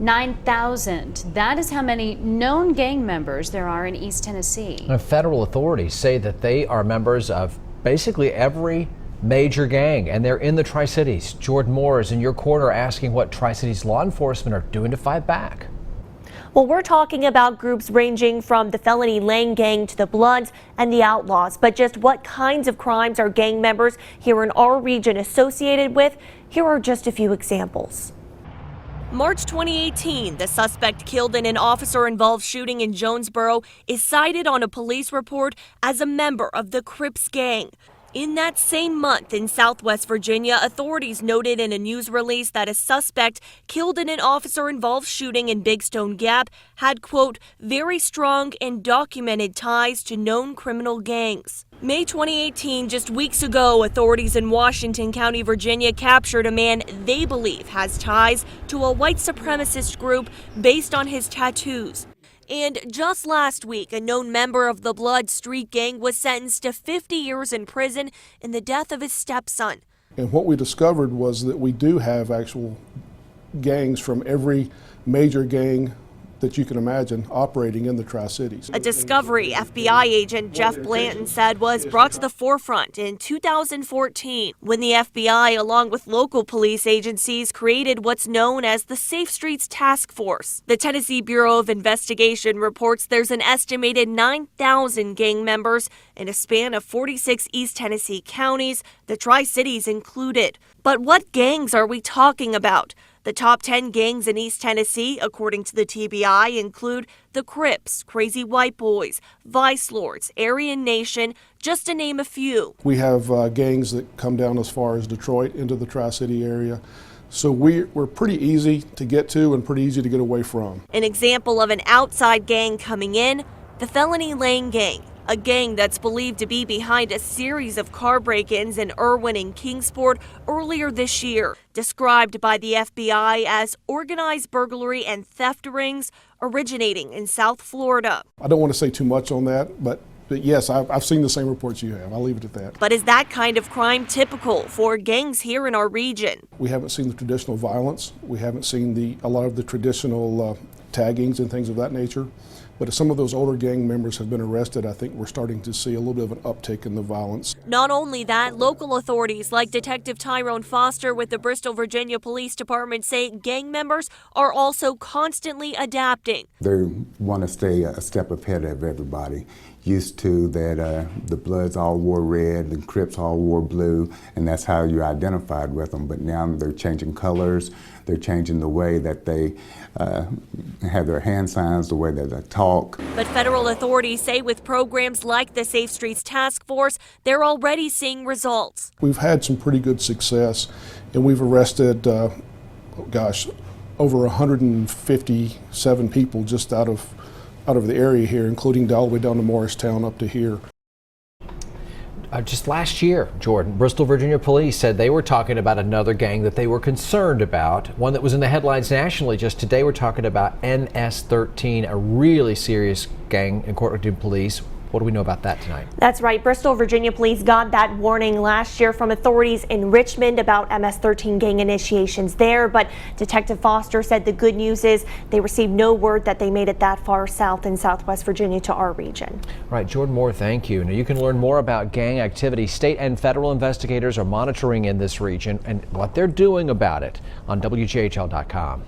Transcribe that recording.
9,000. That is how many known gang members there are in East Tennessee. Federal authorities say that they are members of basically every major gang, and they're in the Tri-Cities. Jordan Moore is in your corner asking what Tri-Cities law enforcement are doing to fight back. Well, we're talking about groups ranging from the Felony Lane Gang to the Bloods and the Outlaws. But just what kinds of crimes are gang members here in our region associated with? Here are just a few examples. March 2018, the suspect killed in an officer-involved shooting in Jonesboro is cited on a police report as a member of the Crips gang. In that same month in Southwest Virginia, authorities noted in a news release that a suspect killed in an officer-involved shooting in Big Stone Gap had, quote, very strong and documented ties to known criminal gangs. May 2018, just weeks ago, authorities in Washington County, Virginia captured a man they believe has ties to a white supremacist group based on his tattoos. And just last week, a known member of the Blood Street Gang was sentenced to 50 years in prison in the death of his stepson. And what we discovered was that we do have actual gangs from every major gang that you can imagine operating in the Tri-Cities. A discovery FBI agent Jeff Blanton said was brought to the forefront in 2014 when the FBI, along with local police agencies, created what's known as the Safe Streets Task Force. The Tennessee Bureau of Investigation reports there's an estimated 9,000 gang members in a span of 46 East Tennessee counties, the Tri-Cities included. But what gangs are we talking about? The top 10 gangs in East Tennessee, according to the TBI, include the Crips, Crazy White Boys, Vice Lords, Aryan Nation, just to name a few. We have gangs that come down as far as Detroit into the Tri-City area. So we're pretty easy to get to and pretty easy to get away from. An example of an outside gang coming in, the Felony Lane Gang. A gang that's believed to be behind a series of car break-ins in Irwin and Kingsport earlier this year, described by the FBI as organized burglary and theft rings originating in South Florida. I don't want to say too much on that, but yes, I've seen the same reports you have. I'll leave it at that. But is that kind of crime typical for gangs here in our region? We haven't seen the traditional violence. We haven't seen a lot of the traditional taggings and things of that nature. But as some of those older gang members have been arrested, I think we're starting to see a little bit of an uptick in the violence. Not only that, local authorities like Detective Tyrone Foster with the Bristol, Virginia Police Department say gang members are also constantly adapting. They want to stay a step ahead of everybody. Used to that the Bloods all wore red, the Crips all wore blue, and that's how you're identified with them. But now they're changing colors, they're changing the way that they have their hand signs, the way that they talk. But federal authorities say with programs like the Safe Streets Task Force, they're already seeing results. We've had some pretty good success, and we've arrested, over 157 people just out of the area here, including all the way down to Morristown up to here. Just last year, Jordan, Bristol, Virginia police said they were talking about another gang that they were concerned about, one that was in the headlines nationally. Just today, we're talking about NS13, a really serious gang, according to police. What do we know about that tonight? That's right. Bristol, Virginia police got that warning last year from authorities in Richmond about MS-13 gang initiations there. But Detective Foster said the good news is they received no word that they made it that far south in Southwest Virginia to our region. Right. Jordan Moore, thank you. Now you can learn more about gang activity. State and federal investigators are monitoring in this region and what they're doing about it on WJHL.com.